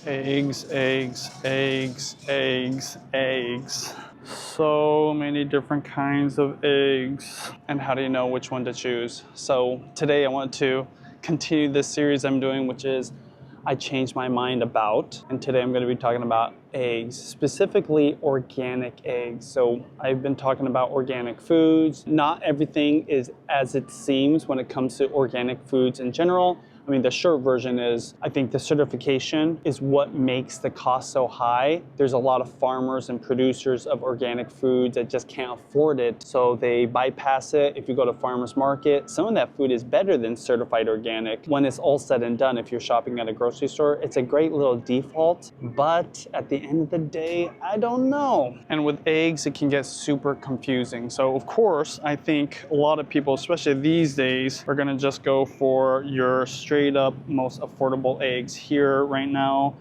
Eggs, eggs, eggs, eggs, eggs. So many different kinds of eggs. And how do you know which one to choose? So today I want to continue this series I'm doing, which is I changed my mind about. And today I'm going to be talking about eggs, specifically organic eggs. So I've been talking about organic foods. Not everything is as it seems when it comes to organic foods in general. I mean, the short version is, I think the certification is what makes the cost so high. There's a lot of farmers and producers of organic foods that just can't afford it, so they bypass it. If you go to farmers market, some of that food is better than certified organic. When it's all said and done, if you're shopping at a grocery store, it's a great little default, but at the end of the day, I don't know. And with eggs, it can get super confusing. So of course, I think a lot of people, especially these days, are gonna just go for your straight up most affordable eggs. Here right now,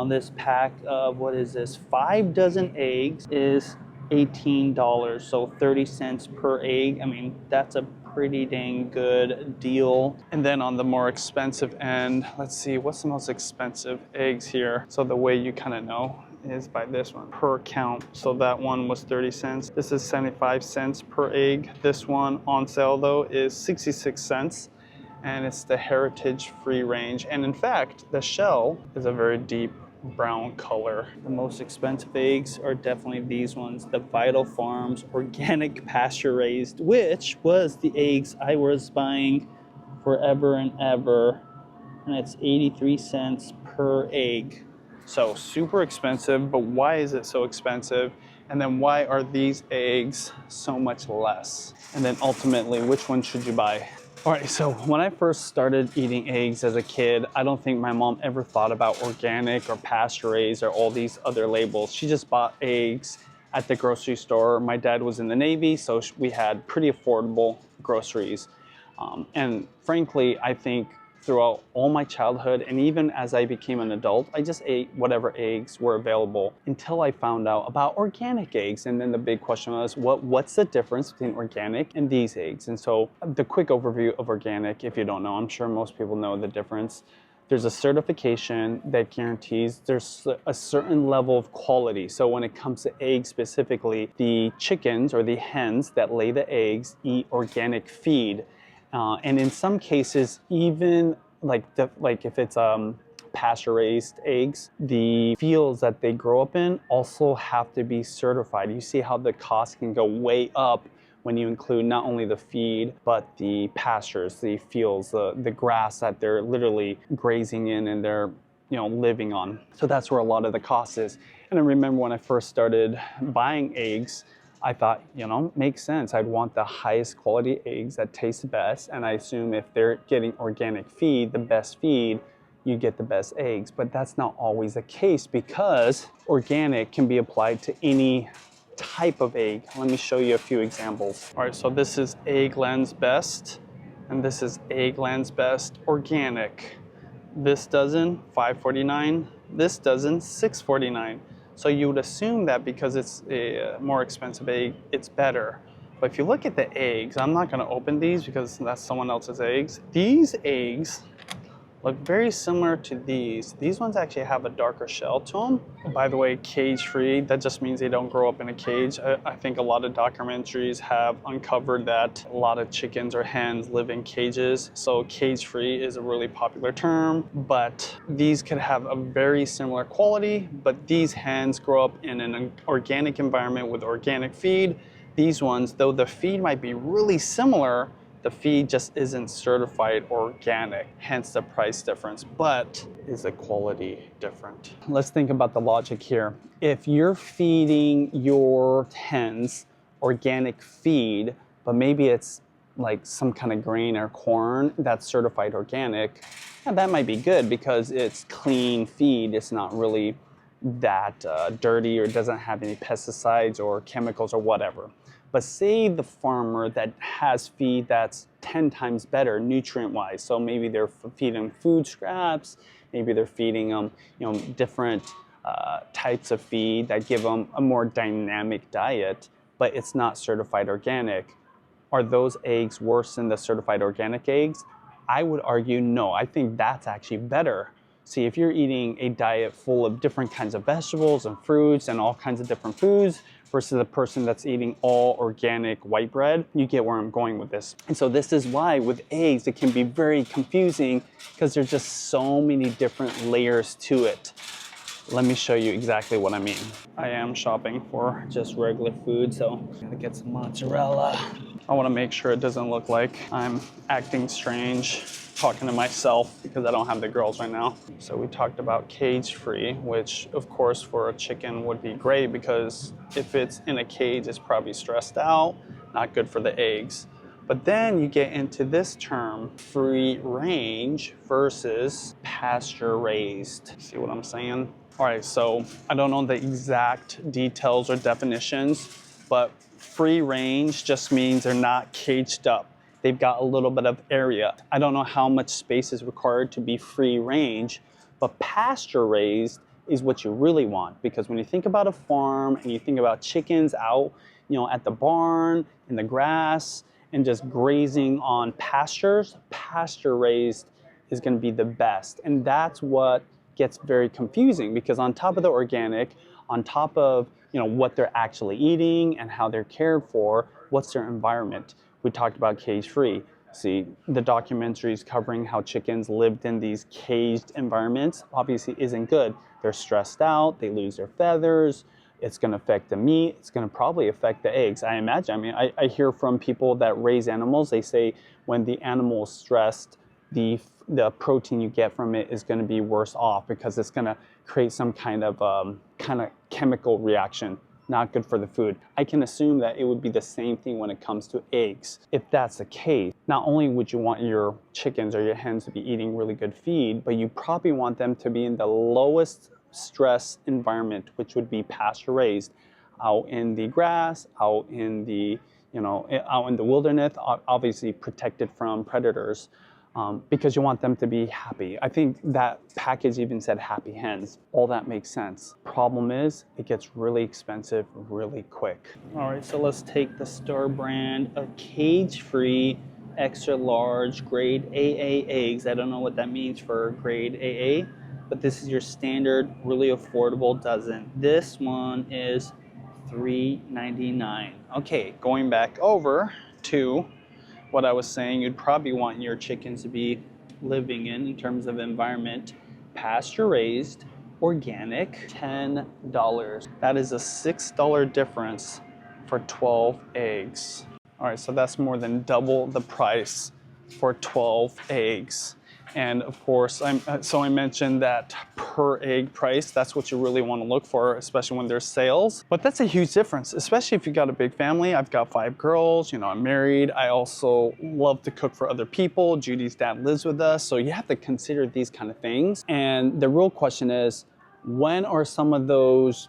this pack of, what is this, 5 dozen eggs is $18, so 30 cents per egg. I mean, that's a pretty dang good deal. And then on the more expensive end, let's see, what's the most expensive eggs here? So the way you kind of know is by this one per count. So that one was 30 cents. This is 75 cents per egg. This one on sale though is 66 cents. And it's the heritage free range. And in fact, the shell is a very deep brown color. The most expensive eggs are definitely these ones, the Vital Farms organic pasture raised, which was the eggs I was buying forever and ever. And it's 83 cents per egg. So super expensive, but why is it so expensive? And then why are these eggs so much less? And then ultimately, which one should you buy? All right, so when I first started eating eggs as a kid, I don't think my mom ever thought about organic or pasture raised or all these other labels. She just bought eggs at the grocery store. My dad was in the Navy, so we had pretty affordable groceries. And frankly, I think throughout all my childhood and even as I became an adult, I just ate whatever eggs were available until I found out about organic eggs. And then the big question was, what's the difference between organic and these eggs? And so the quick overview of organic, if you don't know, I'm sure most people know the difference. There's a certification that guarantees there's a certain level of quality. So when it comes to eggs specifically, the chickens or the hens that lay the eggs eat organic feed. And in some cases, even like if it's pasture-raised eggs, the fields that they grow up in also have to be certified. You see how the cost can go way up when you include not only the feed, but the pastures, the fields, the grass that they're literally grazing in and they're living on. So that's where a lot of the cost is. And I remember when I first started buying eggs, I thought, makes sense. I'd want the highest quality eggs that taste the best. And I assume if they're getting organic feed, the best feed, you get the best eggs. But that's not always the case because organic can be applied to any type of egg. Let me show you a few examples. All right, so this is Eggland's Best, and this is Eggland's Best Organic. This dozen, $5.49. This dozen, $6.49. So you would assume that because it's a more expensive egg, it's better. But if you look at the eggs, I'm not going to open these because that's someone else's eggs. These eggs look very similar to these. These ones actually have a darker shell to them. By the way, cage-free, that just means they don't grow up in a cage. I think a lot of documentaries have uncovered that a lot of chickens or hens live in cages. So cage-free is a really popular term, but these could have a very similar quality, but these hens grow up in an organic environment with organic feed. These ones, though the feed might be really similar, the feed just isn't certified organic, hence the price difference. But is the quality different? Let's think about the logic here. If you're feeding your hens organic feed, but maybe it's like some kind of grain or corn that's certified organic, that might be good because it's clean feed. It's not really that dirty or doesn't have any pesticides or chemicals or whatever. But say the farmer that has feed that's 10 times better nutrient-wise, so maybe they're feeding food scraps, maybe they're feeding them, different types of feed that give them a more dynamic diet, but it's not certified organic. Are those eggs worse than the certified organic eggs? I would argue no. I think that's actually better. See, if you're eating a diet full of different kinds of vegetables and fruits and all kinds of different foods versus a person that's eating all organic white bread, you get where I'm going with this. And so this is why with eggs, it can be very confusing because there's just so many different layers to it. Let me show you exactly what I mean. I am shopping for just regular food, so I'm gonna get some mozzarella. I wanna make sure it doesn't look like I'm acting strange, talking to myself because I don't have the girls right now. So we talked about cage-free, which of course for a chicken would be great because if it's in a cage, it's probably stressed out, not good for the eggs. But then you get into this term, free range versus pasture raised. See what I'm saying? All right, so I don't know the exact details or definitions, but free range just means they're not caged up. They've got a little bit of area. I don't know how much space is required to be free range, but pasture raised is what you really want, because when you think about a farm and you think about chickens out, at the barn, in the grass, and just grazing on pastures, pasture raised is going to be the best. And that's what gets very confusing, because on top of the organic, on top of what they're actually eating and how they're cared for, what's their environment? We talked about cage-free. See, the documentaries covering how chickens lived in these caged environments obviously isn't good. They're stressed out, they lose their feathers, it's going to affect the meat, it's going to probably affect the eggs. I imagine, I hear from people that raise animals, they say when the animal is stressed, the protein you get from it is going to be worse off because it's going to create some kind of chemical reaction, not good for the food. I can assume that it would be the same thing when it comes to eggs. If that's the case, not only would you want your chickens or your hens to be eating really good feed, but you probably want them to be in the lowest stress environment, which would be pasture raised, out in the grass, out in the wilderness, obviously protected from predators. Because you want them to be happy. I think that package even said happy hens. All that makes sense. Problem is, it gets really expensive really quick. All right, so let's take the Star brand of cage-free, extra large, grade AA eggs. I don't know what that means for grade AA, but this is your standard, really affordable dozen. This one is $3.99. Okay, going back over to what I was saying, you'd probably want your chickens to be living in terms of environment, pasture raised, organic, $10. That is a $6 difference for 12 eggs. All right, so that's more than double the price for 12 eggs. And of course, I mentioned that per egg price, that's what you really want to look for, especially when there's sales. But that's a huge difference, especially if you got a big family. I've got 5 girls, I'm married. I also love to cook for other people. Judy's dad lives with us. So you have to consider these kind of things. And the real question is, when are some of those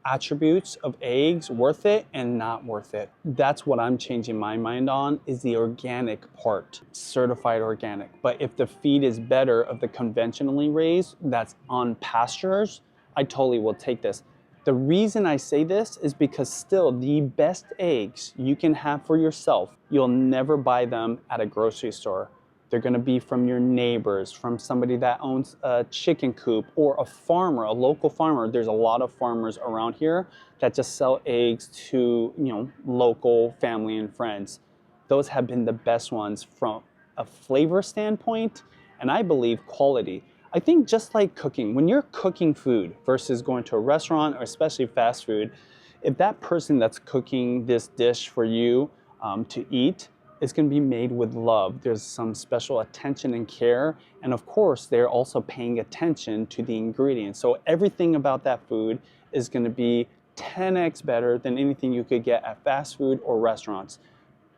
attributes of eggs worth it and not worth it? That's what I'm changing my mind on, is the organic part, certified organic. But if the feed is better of the conventionally raised, that's on pastures, I totally will take this. The reason I say this is because still the best eggs you can have for yourself, you'll never buy them at a grocery store. They're going to be from your neighbors, from somebody that owns a chicken coop, or a farmer, a local farmer. There's a lot of farmers around here that just sell eggs to, local family and friends. Those have been the best ones from a flavor standpoint, and I believe quality. I think just like cooking, when you're cooking food versus going to a restaurant, or especially fast food, if that person that's cooking this dish for you to eat, it's going to be made with love. There's some special attention and care. And of course, they're also paying attention to the ingredients. So everything about that food is going to be 10x better than anything you could get at fast food or restaurants.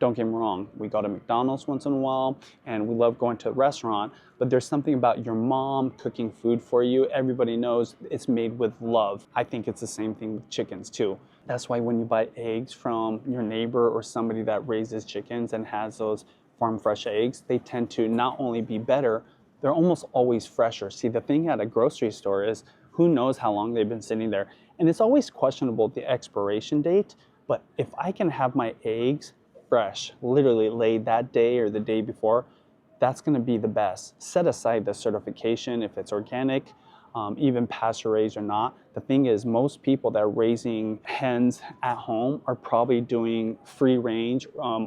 Don't get me wrong, we go to McDonald's once in a while and we love going to a restaurant, but there's something about your mom cooking food for you. Everybody knows it's made with love. I think it's the same thing with chickens too. That's why when you buy eggs from your neighbor or somebody that raises chickens and has those farm fresh eggs, they tend to not only be better, they're almost always fresher. See, the thing at a grocery store is who knows how long they've been sitting there. And it's always questionable the expiration date, but if I can have my eggs fresh, literally laid that day or the day before, that's going to be the best. Set aside the certification if it's organic, even pasture raised or not. The thing is, most people that are raising hens at home are probably doing free range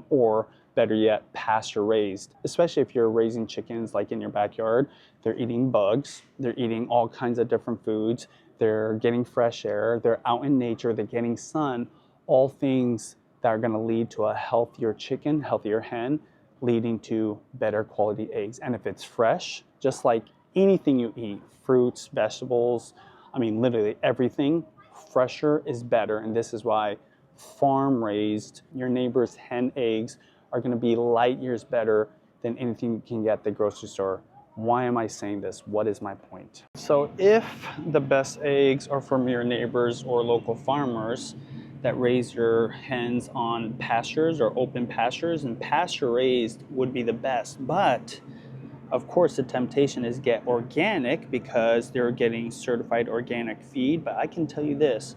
or better yet, pasture raised. Especially if you're raising chickens like in your backyard, they're eating bugs, they're eating all kinds of different foods, they're getting fresh air, they're out in nature, they're getting sun, all things that are going to lead to a healthier chicken, healthier hen, leading to better quality eggs. And if it's fresh, just like anything you eat, fruits, vegetables, I mean, literally everything, fresher is better. And this is why farm raised, your neighbor's hen eggs are going to be light years better than anything you can get at the grocery store. Why am I saying this? What is my point? So if the best eggs are from your neighbors or local farmers that raise your hens on pastures or open pastures, and pasture raised would be the best. But of course, the temptation is get organic because they're getting certified organic feed. But I can tell you this,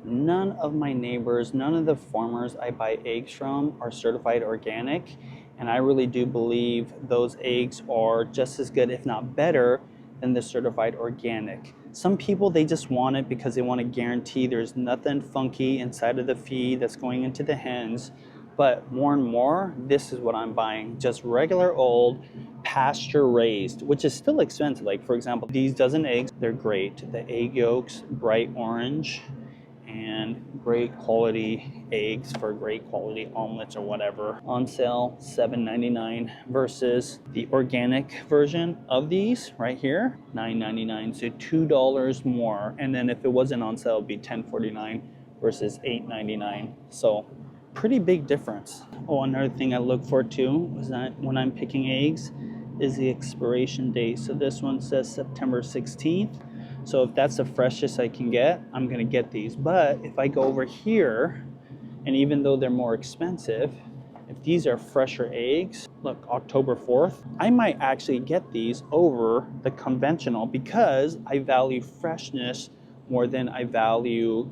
none of my neighbors, none of the farmers I buy eggs from are certified organic. And I really do believe those eggs are just as good, if not better, than the certified organic. Some people, they just want it because they want to guarantee there's nothing funky inside of the feed that's going into the hens. But more and more, this is what I'm buying, just regular old pasture raised, which is still expensive. Like for example, these dozen eggs, they're great. The egg yolks, bright orange, and great quality eggs for great quality omelets or whatever. On sale, $7.99 versus the organic version of these right here, $9.99, so $2 more. And then if it wasn't on sale, it'd be $10.49 versus $8.99. So pretty big difference. Oh, another thing I look for too is that when I'm picking eggs is the expiration date. So this one says September 16th. So if that's the freshest I can get, I'm gonna get these. But if I go over here, and even though they're more expensive, if these are fresher eggs, look, October 4th, I might actually get these over the conventional because I value freshness more than I value,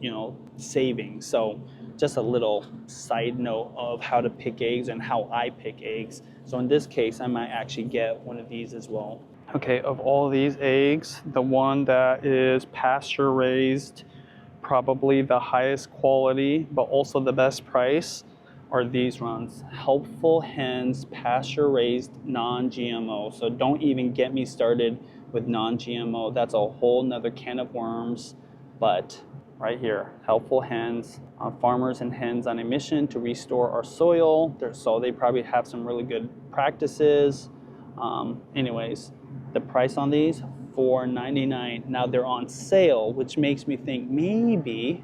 savings. So just a little side note of how to pick eggs and how I pick eggs. So in this case, I might actually get one of these as well. Okay, of all these eggs, the one that is pasture raised, probably the highest quality, but also the best price, are these ones. Helpful Hens pasture raised non-GMO. So don't even get me started with non-GMO. That's a whole nother can of worms. But right here, Helpful Hens, farmers and hens on a mission to restore our soil. So they probably have some really good practices. Anyways, the price on these, $4.99. Now they're on sale, which makes me think maybe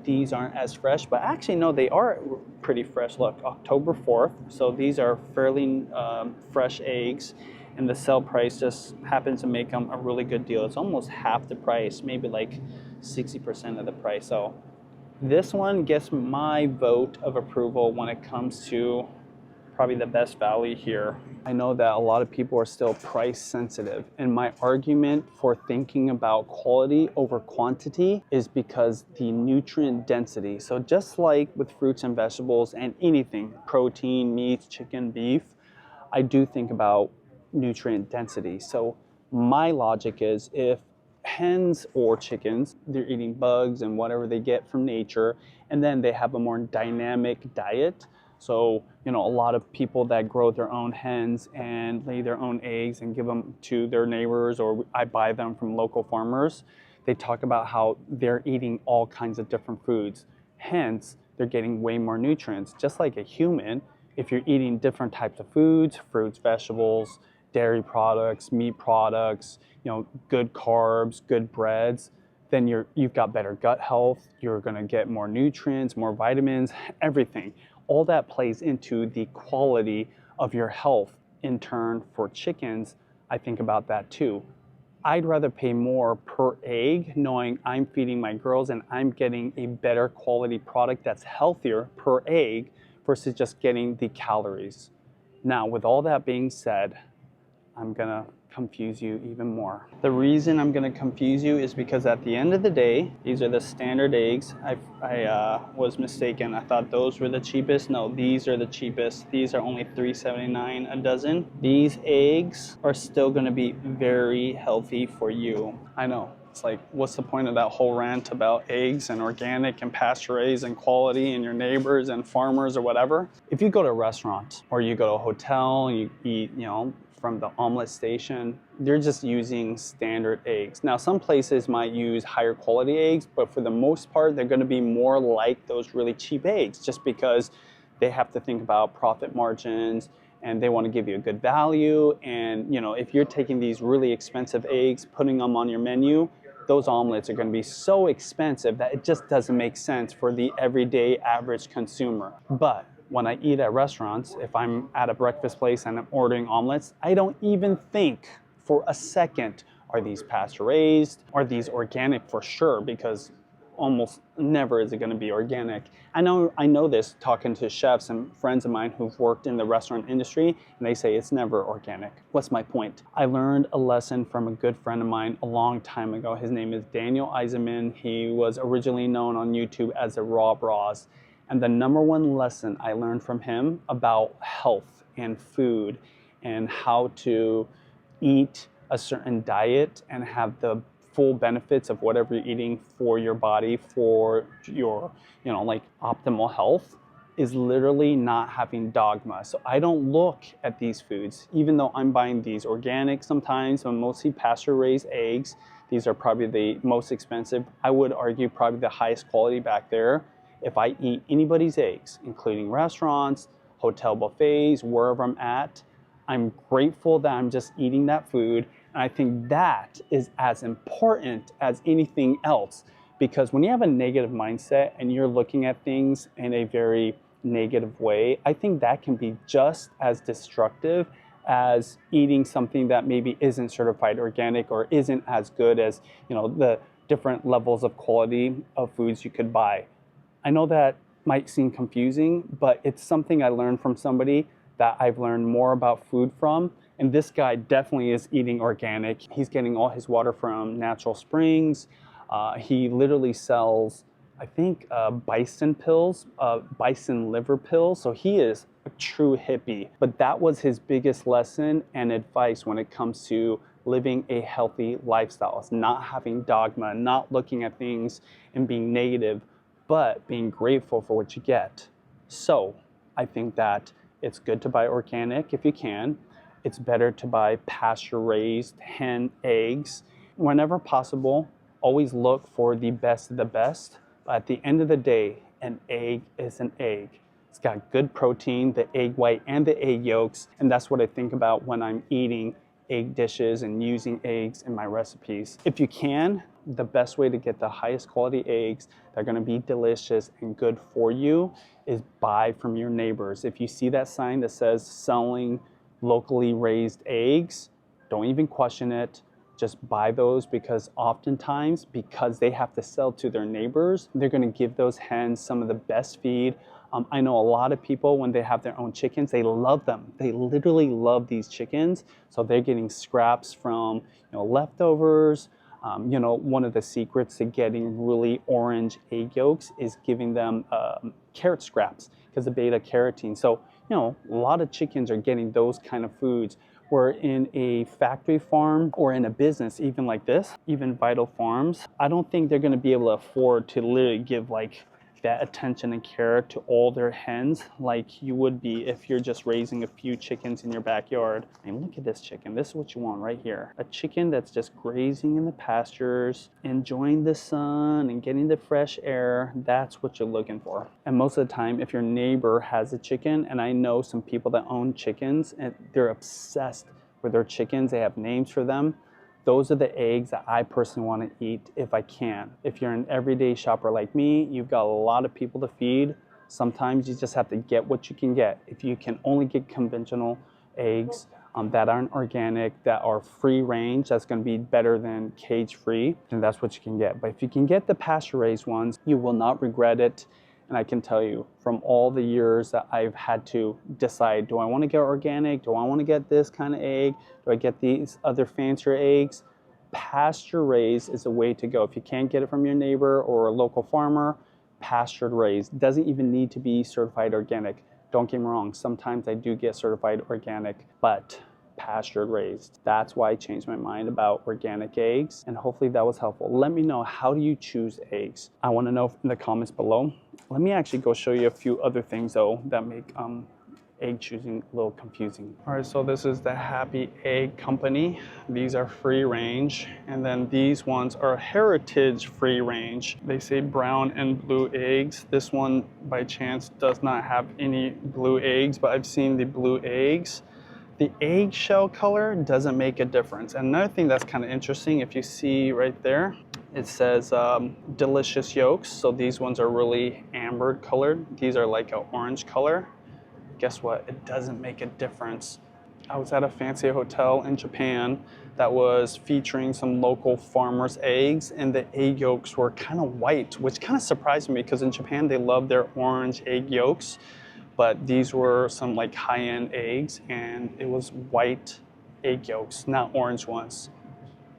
these aren't as fresh, but actually no, they are pretty fresh. Look, October 4th. So these are fairly fresh eggs, and the sale price just happens to make them a really good deal. It's almost half the price, maybe like 60% of the price. So this one gets my vote of approval when it comes to probably the best value here. I know that a lot of people are still price sensitive, and my argument for thinking about quality over quantity is because the nutrient density. So just like with fruits and vegetables and anything, protein, meat, chicken, beef, I do think about nutrient density. So my logic is if hens or chickens, they're eating bugs and whatever they get from nature, and then they have a more dynamic diet. So, a lot of people that grow their own hens and lay their own eggs and give them to their neighbors, or I buy them from local farmers, they talk about how they're eating all kinds of different foods. Hence, they're getting way more nutrients. Just like a human, if you're eating different types of foods, fruits, vegetables, dairy products, meat products, good carbs, good breads, then you've got better gut health, you're gonna get more nutrients, more vitamins, everything. All that plays into the quality of your health. In turn, for chickens, I think about that too. I'd rather pay more per egg knowing I'm feeding my girls and I'm getting a better quality product that's healthier per egg versus just getting the calories. Now, with all that being said, I'm gonna confuse you even more. The reason I'm going to confuse you is because at the end of the day, these are the standard eggs. I was mistaken. I thought those were the cheapest. No, these are the cheapest. These are only $3.79 a dozen. These eggs are still going to be very healthy for you. I know. It's like, what's the point of that whole rant about eggs and organic and pasture-raised and quality and your neighbors and farmers or whatever? If you go to a restaurant or you go to a hotel and you eat, from the omelet station, they're just using standard eggs. Now, some places might use higher quality eggs, but for the most part, they're gonna be more like those really cheap eggs just because they have to think about profit margins and they want to give you a good value. And if you're taking these really expensive eggs, putting them on your menu, those omelets are going to be so expensive that it just doesn't make sense for the everyday average consumer. But when I eat at restaurants, if I'm at a breakfast place and I'm ordering omelets, I don't even think for a second, are these pasture raised? Are these organic for sure? Because almost never is it going to be organic. I know this talking to chefs and friends of mine who've worked in the restaurant industry, and they say it's never organic. What's my point? I learned a lesson from a good friend of mine a long time ago. His name is Daniel Eisenman. He was originally known on YouTube as the Raw Bras. And the number one lesson I learned from him about health and food and how to eat a certain diet and have the full benefits of whatever you're eating for your body, for your, optimal health, is literally not having dogma. So I don't look at these foods, even though I'm buying these organic sometimes, but mostly pasture-raised eggs. These are probably the most expensive. I would argue probably the highest quality back there. If I eat anybody's eggs, including restaurants, hotel buffets, wherever I'm at, I'm grateful that I'm just eating that food. And I think that is as important as anything else, because when you have a negative mindset and you're looking at things in a very negative way, I think that can be just as destructive as eating something that maybe isn't certified organic or isn't as good as, the different levels of quality of foods you could buy. I know that might seem confusing, but it's something I learned from somebody that I've learned more about food from. And this guy definitely is eating organic. He's getting all his water from natural springs. He literally sells, I think, bison pills, bison liver pills. So he is a true hippie. But that was his biggest lesson and advice when it comes to living a healthy lifestyle. It's not having dogma, not looking at things and being negative, but being grateful for what you get. So I think that it's good to buy organic if you can. It's better to buy pasture-raised hen eggs. Whenever possible, always look for the best of the best. But at the end of the day, an egg is an egg. It's got good protein, the egg white and the egg yolks, and that's what I think about when I'm eating egg dishes and using eggs in my recipes. If you can, the best way to get the highest quality eggs that are going to be delicious and good for you is buy from your neighbors. If you see that sign that says selling locally raised eggs, don't even question it. Just buy those, because oftentimes, because they have to sell to their neighbors, they're going to give those hens some of the best feed. I know a lot of people, when they have their own chickens, they love them. They literally love these chickens. So they're getting scraps from leftovers. One of the secrets to getting really orange egg yolks is giving them carrot scraps because of beta carotene. So, a lot of chickens are getting those kind of foods. Where in a factory farm or in a business, even like this, even Vital Farms, I don't think they're going to be able to afford to literally give like that attention and care to all their hens like you would be if you're just raising a few chickens in your backyard. I mean, look at this chicken. This is what you want right here. A chicken that's just grazing in the pastures, enjoying the sun and getting the fresh air. That's what you're looking for. And most of the time, if your neighbor has a chicken, and I know some people that own chickens and they're obsessed with their chickens, they have names for them. Those are the eggs that I personally want to eat if I can. If you're an everyday shopper like me, you've got a lot of people to feed. Sometimes you just have to get what you can get. If you can only get conventional eggs that aren't organic, that are free range, that's going to be better than cage free, then that's what you can get. But if you can get the pasture raised ones, you will not regret it. And I can tell you from all the years that I've had to decide, do I want to get organic? Do I want to get this kind of egg? Do I get these other fancier eggs? Pasture raised is a way to go. If you can't get it from your neighbor or a local farmer, pastured raised. Doesn't even need to be certified organic. Don't get me wrong, sometimes I do get certified organic, but pastured raised. That's why I changed my mind about organic eggs, and hopefully that was helpful. Let me know, how do you choose eggs? I want to know in the comments below. Let me actually go show you a few other things though that make egg choosing a little confusing. All right, so this is the Happy Egg Company. These are free range, and then these ones are heritage free range. They say brown and blue eggs. This one by chance does not have any blue eggs, but I've seen the blue eggs. The eggshell color doesn't make a difference. And another thing that's kind of interesting, if you see right there, it says delicious yolks. So these ones are really amber colored. These are like an orange color. Guess what? It doesn't make a difference. I was at a fancy hotel in Japan that was featuring some local farmers' eggs, and the egg yolks were kind of white, which kind of surprised me because in Japan they love their orange egg yolks. But these were some like high-end eggs, and it was white egg yolks, not orange ones.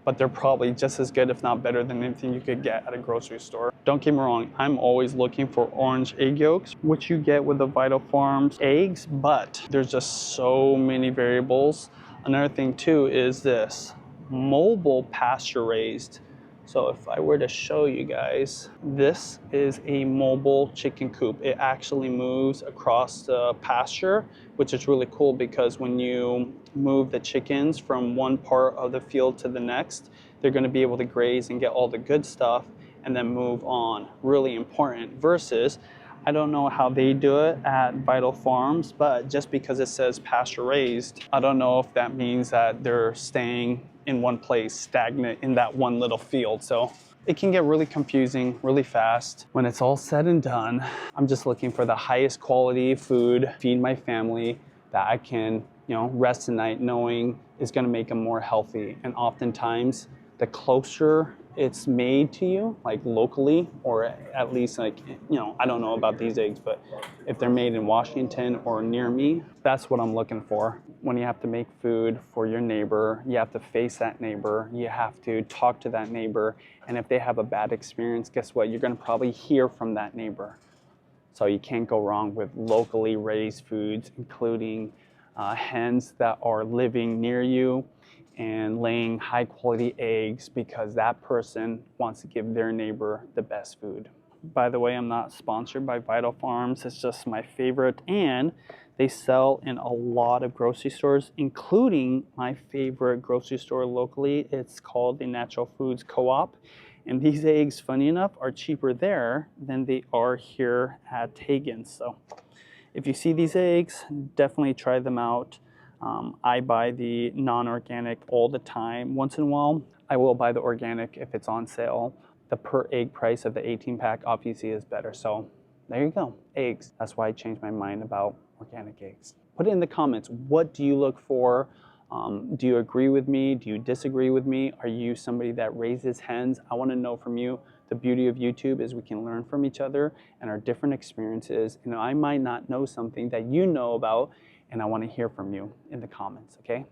But they're probably just as good, if not better, than anything you could get at a grocery store. Don't get me wrong, I'm always looking for orange egg yolks, which you get with the Vital Farms eggs, but there's just so many variables. Another thing too is this, mobile pasture raised. So if I were to show you guys, this is a mobile chicken coop. It actually moves across the pasture, which is really cool because when you move the chickens from one part of the field to the next, they're going to be able to graze and get all the good stuff and then move on. Really important. Versus, I don't know how they do it at Vital Farms, but just because it says pasture raised, I don't know if that means that they're staying in one place, stagnant in that one little field. So it can get really confusing really fast. When it's all said and done, I'm just looking for the highest quality food, feed my family, that I can, rest at night knowing is gonna make them more healthy. And oftentimes, the closer it's made to you, like locally, or at least like, I don't know about these eggs, but if they're made in Washington or near me, that's what I'm looking for. When you have to make food for your neighbor, you have to face that neighbor, you have to talk to that neighbor, and if they have a bad experience, guess what? You're gonna probably hear from that neighbor. So you can't go wrong with locally raised foods, including hens that are living near you and laying high quality eggs because that person wants to give their neighbor the best food. By the way, I'm not sponsored by Vital Farms. It's just my favorite, and they sell in a lot of grocery stores, including my favorite grocery store locally. It's called the Natural Foods Co-op. And these eggs, funny enough, are cheaper there than they are here at Hagen's. So if you see these eggs, definitely try them out. I buy the non-organic all the time. Once in a while, I will buy the organic if it's on sale. The per egg price of the 18-pack obviously is better. So there you go, eggs. That's why I changed my mind about organic eggs. Put it in the comments. What do you look for? Do you agree with me? Do you disagree with me? Are you somebody that raises hens? I want to know from you. The beauty of YouTube is we can learn from each other and our different experiences. I might not know something that you know about, and I want to hear from you in the comments, okay?